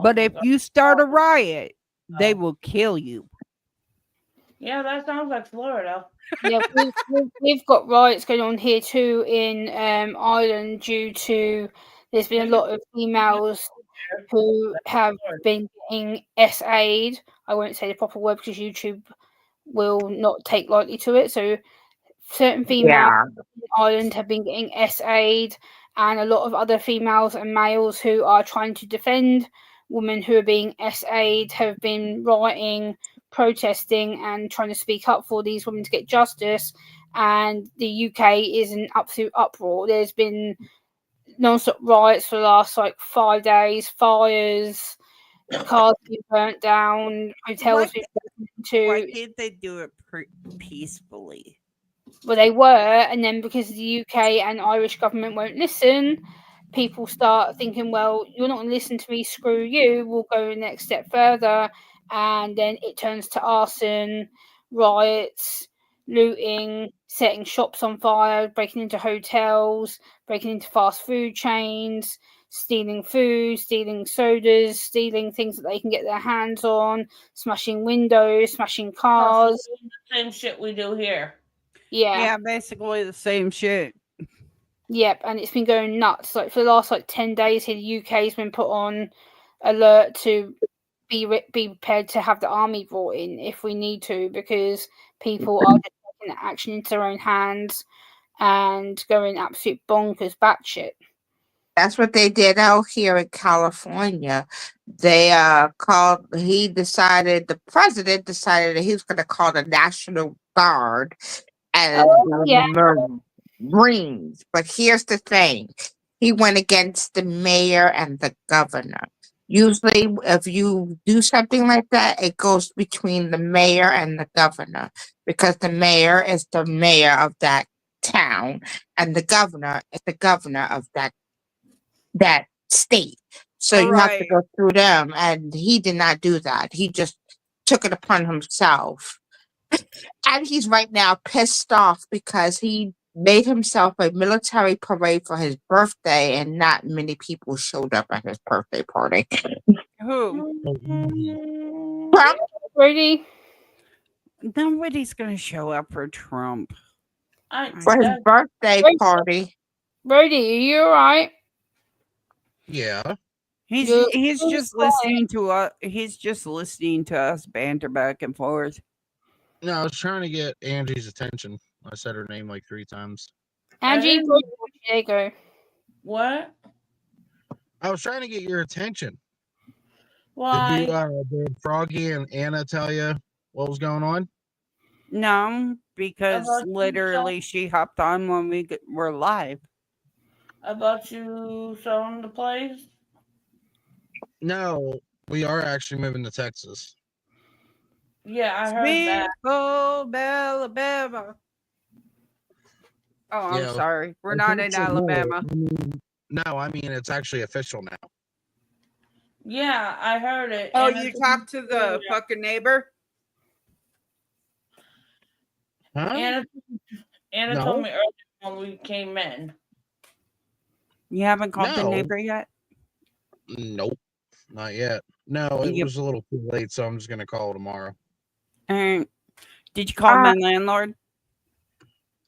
but if you start a riot, they will kill you. Yeah, that sounds like Florida. Yeah, we've got riots going on here too in Ireland due to there's been a lot of females who have been getting SA'd. I won't say the proper word because YouTube will not take lightly to it. So certain females in Ireland have been getting SA'd, and a lot of other females and males who are trying to defend women who are being SA'd have been rioting, protesting, and trying to speak up for these women to get justice. And the UK is an absolute uproar. There's been non-stop riots for the last like 5 days, fires, cars being burnt down, hotels being broken into. Why can't they do it peacefully? Well, they were, and then because the UK and Irish government won't listen, people start thinking, well, you're not going to listen to me, screw you, we'll go the next step further. And then it turns to arson, riots, looting, setting shops on fire, breaking into hotels, breaking into fast food chains, stealing food, stealing sodas, stealing things that they can get their hands on, smashing windows, smashing cars. The same shit we do here. Yeah, basically the same shit. Yep, and it's been going nuts. Like for the last 10 days here, the UK's been put on alert to be prepared to have the army brought in if we need to, because people are just taking action into their own hands and going absolute bonkers batshit. That's what they did out here in California. They the president decided that he was going to call the National Guard and the Marines. But here's the thing. He went against the mayor and the governor. Usually, if you do something like that, it goes between the mayor and the governor, because the mayor is the mayor of that town and the governor is the governor of that state. So you have to go through them, and he did not do that. He just took it upon himself. And he's right now pissed off because he made himself a military parade for his birthday and not many people showed up at his birthday party. Who? Trump, Brody, Nobody's gonna show up for Trump. for his birthday Wait. party. Brody, are you alright? Yeah. He's You're just quiet. listening to us. He's just listening to us banter back and forth. No, I was trying to get Angie's attention. I said her name like 3 times. Angie, didn't- Brody, there you go. What? I was trying to get your attention. Why? Did Froggy and Anna tell you what was going on? No, because About you, literally she hopped on when we were live. About you selling the place? No, we are actually moving to Texas. Yeah, I heard that. Sweet home Alabama. Oh, I'm Yeah, sorry. We're I not think in so, no, Alabama. I mean it's actually official now. Yeah, I heard it. Oh, and you it's- talked to the fucking neighbor? Huh? Anna No. told me earlier when we came in. You haven't called the No. neighbor yet? Nope, not yet. No, it Yep. was a little too late, so I'm just gonna call tomorrow. Did you call my landlord?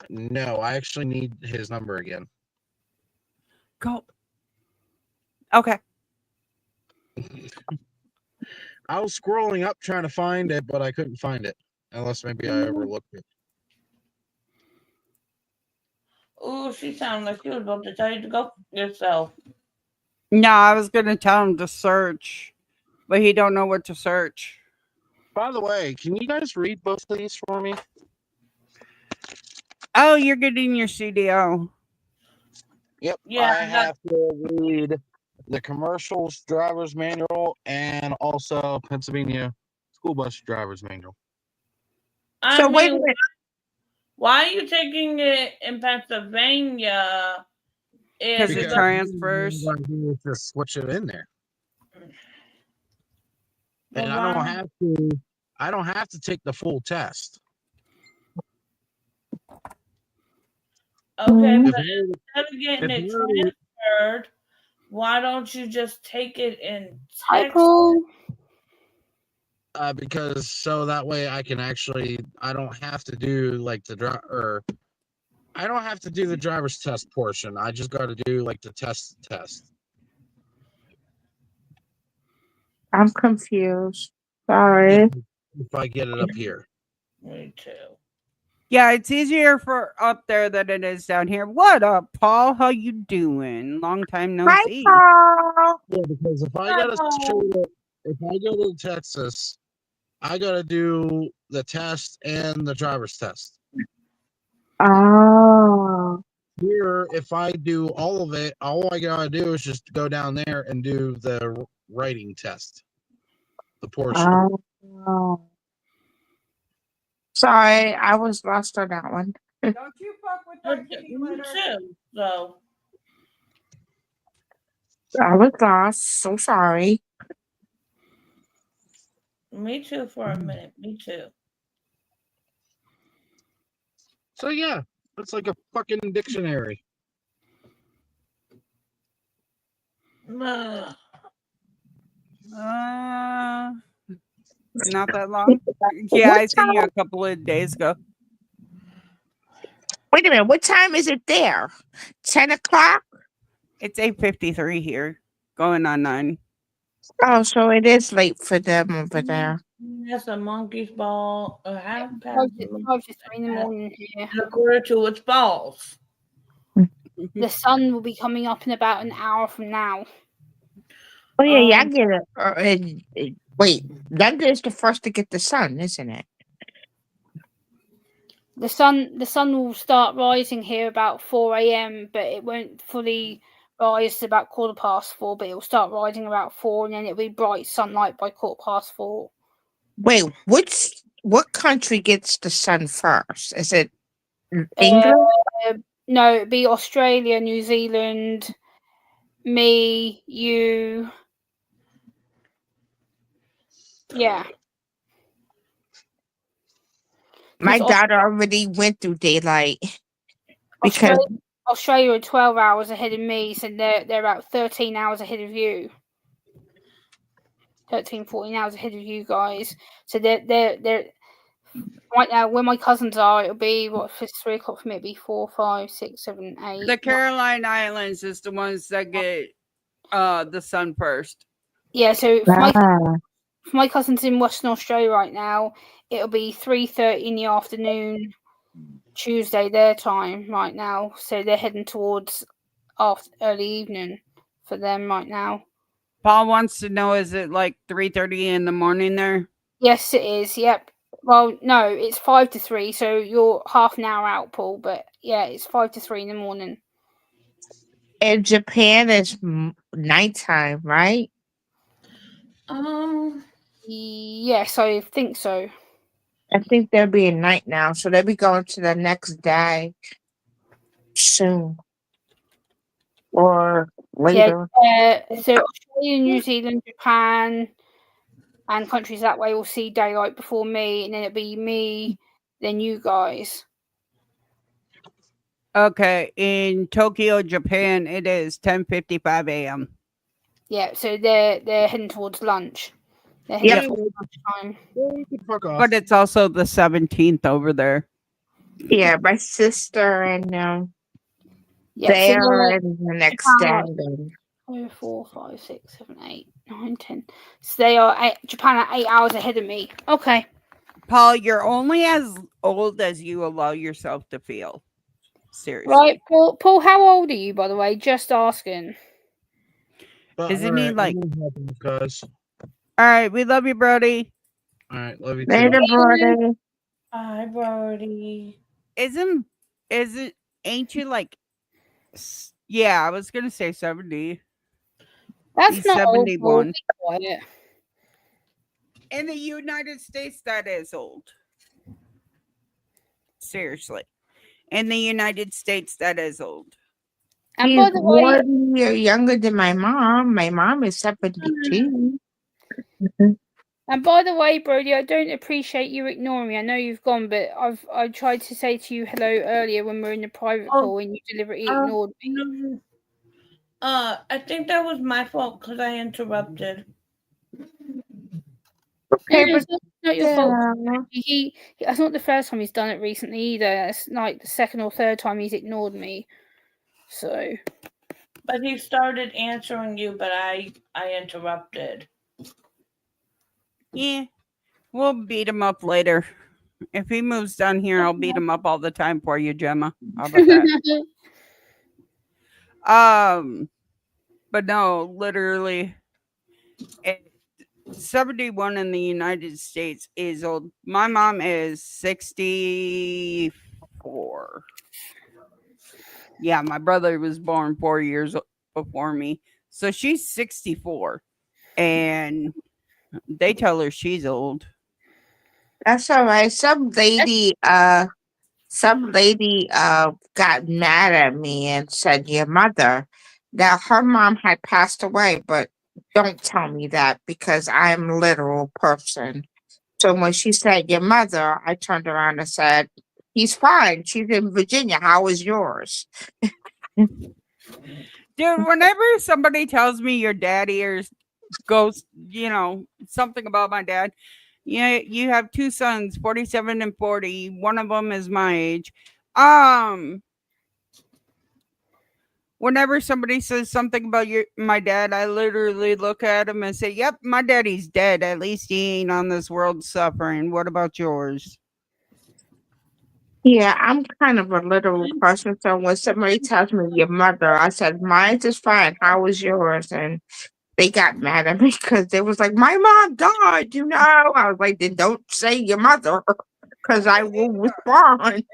No, I actually need his number again. Go. Okay. I was scrolling up trying to find it, but I couldn't find it. Unless maybe I overlooked it. Ooh, she sounded like she was about to tell you to go yourself. No, I was gonna tell him to search, but he don't know what to search. By the way, can you guys read both of these for me? Oh, you're getting your CDO. Yep. Yeah, I have to read the commercials driver's manual and also Pennsylvania school bus driver's manual. I So mean, wait a minute. why are you taking it in Pennsylvania? Because If it it's transfers. What I'm gonna do is just switch it in there. And Well, I don't why- have to take the full test. Okay, If but I- instead of getting if it you- transferred, why don't you just take it in Hi, Texas? Paul. because so that way I don't have to do like I don't have to do the driver's test portion. I just got to do like the test. I'm confused. Sorry. If I get it up here. Me too. Yeah, it's easier for up there than it is down here. What up, Paul? How you doing? Long time no Hi, see. Paul. Yeah, because if I go to Texas, I gotta do the test and the driver's test. Oh. Here, if I do all of it, all I gotta do is just go down there and do the writing test. The portion. Oh. Sorry, I was lost on that one. Don't you fuck with that kitty Me litter. too. So I was lost. So sorry. me too for a minute. Me too. So yeah, it's like a fucking dictionary. Ugh. Not that long. Yeah, I seen you a couple of days ago. Wait a minute. What time is it there? 10 o'clock? It's 8:53 here, going on 9. Oh, so it is late for them over there. That's a monkey's ball. Half Five past to 3 in the morning here. and a quarter to its balls. The sun will be coming up in about an hour from now. Oh, yeah, Um, get it. Wait, London is the first to get the sun, isn't it? The sun will start rising here about 4 a.m., but it won't fully rise to about 4:15. But it will start rising about 4, and then it'll be bright sunlight by 4:15. Wait, what country gets the sun first? Is it England? No, it'd be Australia, New Zealand, me, you. Yeah. My Because daughter already went through daylight because Australia are 12 hours ahead of me, so they're about 13 hours ahead of you. 13, 14 hours ahead of you guys. So they're right now where my cousins are. It'll be what if it's 3 o'clock for me. It'll be 4, 5, 6, 7, 8. The Caroline Islands is the ones that get the sun first. Yeah. So for my cousins in Western Australia right now, it'll be 3:30 in the afternoon, Tuesday their time right now. So they're heading towards early evening for them right now. Paul wants to know, is it like 3:30 in the morning there? Yes, it is. Yep. Well, no, it's 5 to 3, so you're half an hour out, Paul. But yeah, it's 5 to 3 in the morning. in Japan it's nighttime, right? Yes, I think so. I think they'll be at night now, so they'll be going to the next day soon or later. Yeah. So Australia, New Zealand, Japan, and countries that way will see daylight before me, and then it'll be me, then you guys. Okay, in Tokyo, Japan, it is 10:55 a.m. Yeah, so they're heading towards lunch. They're Yep. heading towards lunchtime. Fuck off. But it's also the 17th over there. Yeah, my sister and Yeah, they so are in the next Japan, day. Then. 3, 4, 5, 6, 7, 8, 9, 10. So they are Japan are 8 hours ahead of me. Okay. Paul, you're only as old as you allow yourself to feel. Seriously. Right, Paul, how old are you, by the way? Just asking. But, Isn't he like... Guys. All right, we love you, Brody. All right, love you Later, too. Brody. Hi, Brody. Ain't you like... Yeah, I was going to say 70. That's He's not 71. old, Paul. Be quiet. In the United States, that is old. Seriously. In the United States, that is old. And He's by the way, 1 year younger than my mom. My mom is 72. Brody, I don't appreciate you ignoring me. I know you've gone, but I tried to say to you hello earlier when we were in the private call, and you deliberately ignored me. I think that was my fault because I interrupted. Okay, No, but it's not your fault. That's not the first time he's done it recently either. It's like the second or third time he's ignored me. So. But he started answering you, but I interrupted. Yeah, we'll beat him up later. If he moves down here, I'll beat him up all the time for you, Gemma. How about that? But no, literally, 71 in the United States is old. My mom is 64. Yeah, my brother was born 4 years before me. So she's 64. And they tell her she's old. that's all right. Some lady got mad at me and said, "Your mother." Now her mom had passed away, but don't tell me that because I'm a literal person. So when she said your mother, I turned around and said, "He's fine. She's in Virginia. How is yours?" Dude, whenever somebody tells me your daddy or goes, something about my dad, you have 2 sons, 47 and 40. One of them is my age. Whenever somebody says something about my dad, I literally look at him and say, "Yep, my daddy's dead. At least he ain't on this world suffering. What about yours?" Yeah, I'm kind of a literal person. So when somebody tells me your mother, I said, "Mine is fine. How was yours?" And they got mad at me because they was like, "My mom died, you know." I was like, "Then don't say your mother because I will respond."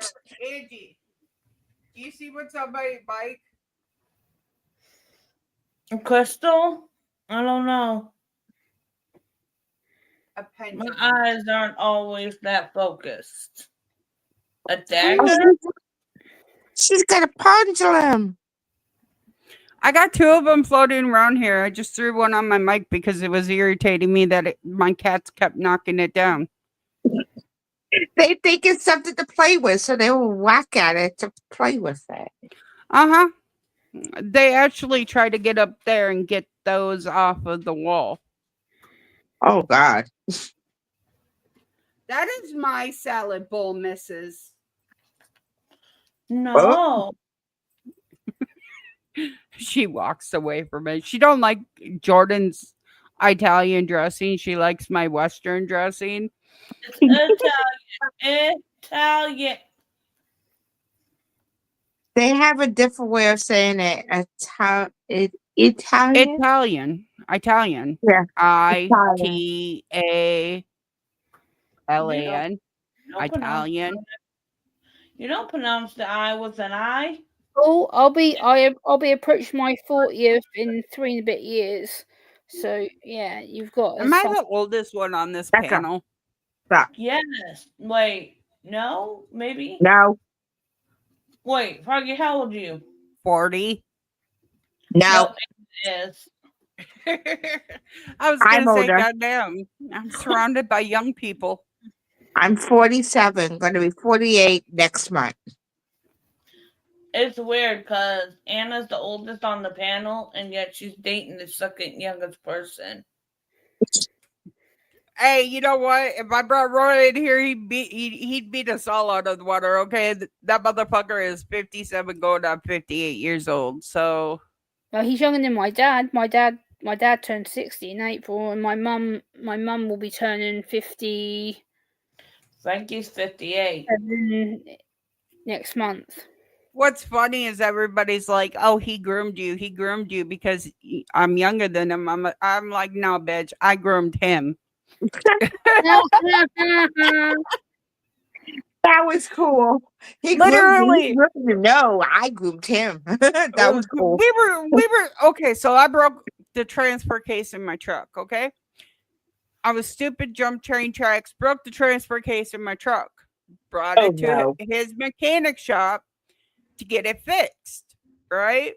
Angie, do you see what's on my bike? Crystal? I don't know. A pendulum. My eyes aren't always that focused. A Oh, dagger? she's got a pendulum. I got 2 of them floating around here. I just threw one on my mic because it was irritating me that my cats kept knocking it down. They think it's something to play with, so they will whack at it to play with it. Uh-huh. They actually try to get up there and get those off of the wall. Oh God. That is my salad bowl, missus. No. She walks away from it. She don't like Jordan's Italian dressing. She likes my Western dressing. It's Italian. Italian. They have a different way of saying it. Italian. Italian. Yeah. Italian. You don't Italian. You don't pronounce the I with an I. Oh, I'll be approaching my 40th in 3 and a bit years. So yeah, you've got. Am I the oldest one on this Becca. panel? Stop. Yes. Wait. No. Maybe. No. Wait, Froggy, how old are you? 40. No. It is. I was I'm gonna say, older. goddamn, I'm surrounded by young people. I'm 47. Going to be 48 next month. It's weird because Anna's the oldest on the panel, and yet she's dating the second youngest person. Hey, you know what? If I brought Roy in here, he'd beat us all out of the water. Okay, that motherfucker is 57, going on 58 years old. So, well, he's younger than my dad. My dad turned 60 in April, and my mum will be turning 50. Frankie's 58. Next month. what's funny is everybody's like, "Oh, he groomed you. He groomed you because I'm younger than him." I'm like, "No, bitch, I groomed him." That was cool. He Literally. groomed me. No, I groomed him. That was cool. We were okay. So I broke the transfer case in my truck. Okay, I was stupid. Jumped train tracks. Broke the transfer case in my truck. Brought it to his mechanic shop to get it fixed. Right,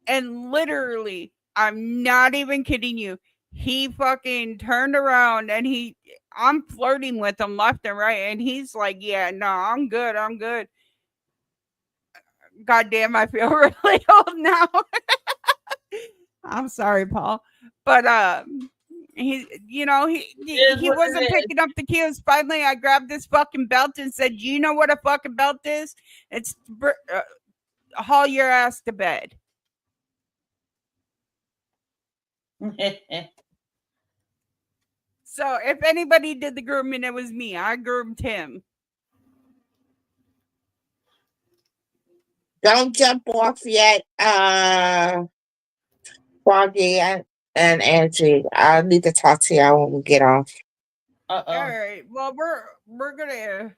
and literally, I'm not even kidding you. He fucking turned around and I'm flirting with him left and right. And he's like, "Yeah, no, I'm good. I'm good." God damn, I feel really old now. I'm sorry, Paul. But he wasn't picking up the cues. Finally, I grabbed this fucking belt and said, "You know what a fucking belt is? It's haul your ass to bed." So if anybody did the grooming, it was me. I groomed him. Don't jump off yet, Froggy and Angie. I need to talk to y'all when we get off. All right. Well, we're gonna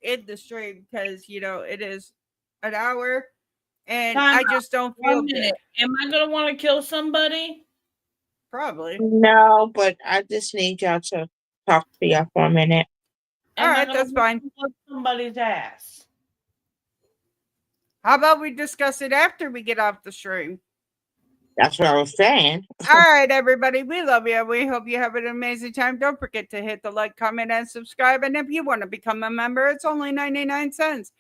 end the stream because it is an hour, and I just don't feel good. Am I gonna want to kill somebody? Probably. No, but I just need y'all to talk to y'all for a minute. All right, that's fine. Somebody's ass. How about we discuss it after we get off the stream? That's what I was saying. All right, everybody. We love you. We hope you have an amazing time. Don't forget to hit the like, comment, and subscribe. And if you want to become a member, it's only 99 cents.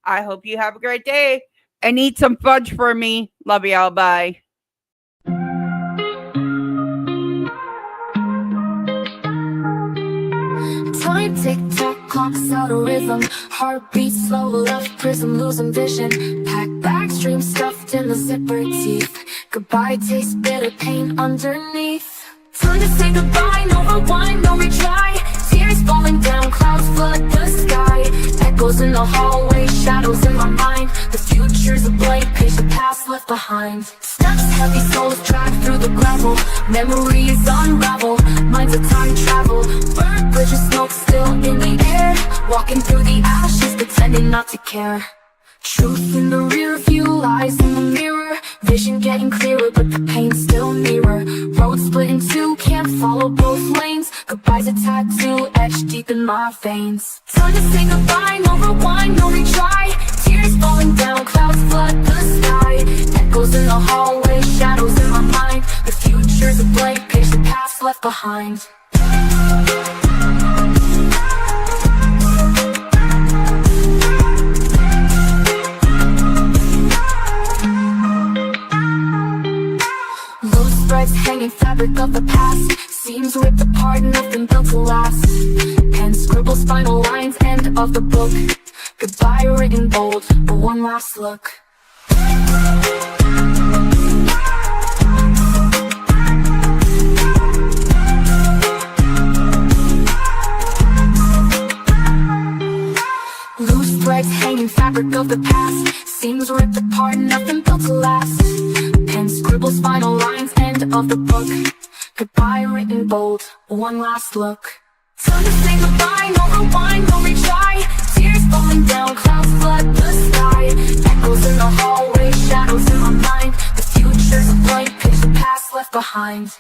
I hope you have a great day and eat some fudge for me. Love y'all. Bye. Time tick-tock, clocks out of rhythm. Heartbeat slow, left prism, losing vision. Pack bags, dreams stuffed in the zipper teeth. Goodbye, taste bitter, pain underneath. Time to say goodbye, no rewind, no retry. Tears falling down, clouds flood the sky. Echoes in the hallway, shadows in my mind. The future's a blank page, the past left behind. Steps heavy, souls drag through the gravel. Memories unravel, minds of time travel. Burnt bridges, smoke still in the air. Walking through the ashes, pretending not to care. Truth in the rear view, lies in the mirror. Vision getting clearer, but the pain's still nearer. Road split in two, can't follow both lanes. Goodbye's a tattoo etched deep in my veins. Time to say goodbye, no rewind, no retry. Tears falling down, clouds flood the sky. Echoes in the hallway, shadows in my mind. The future's a blank page, the past left behind. scribbles, final lines, end of the book. Goodbye written bold, but one last look. Loose threads hanging, fabric of the past, seams ripped apart, nothing built to last. Pen scribbles, final lines, end of the book. Goodbye written bold, one last look. Time to say goodbye, no rewind, no retry. Tears falling down, clouds flood the sky. Echoes in the hallway, shadows in my mind. The future's a blank page, the past left behind.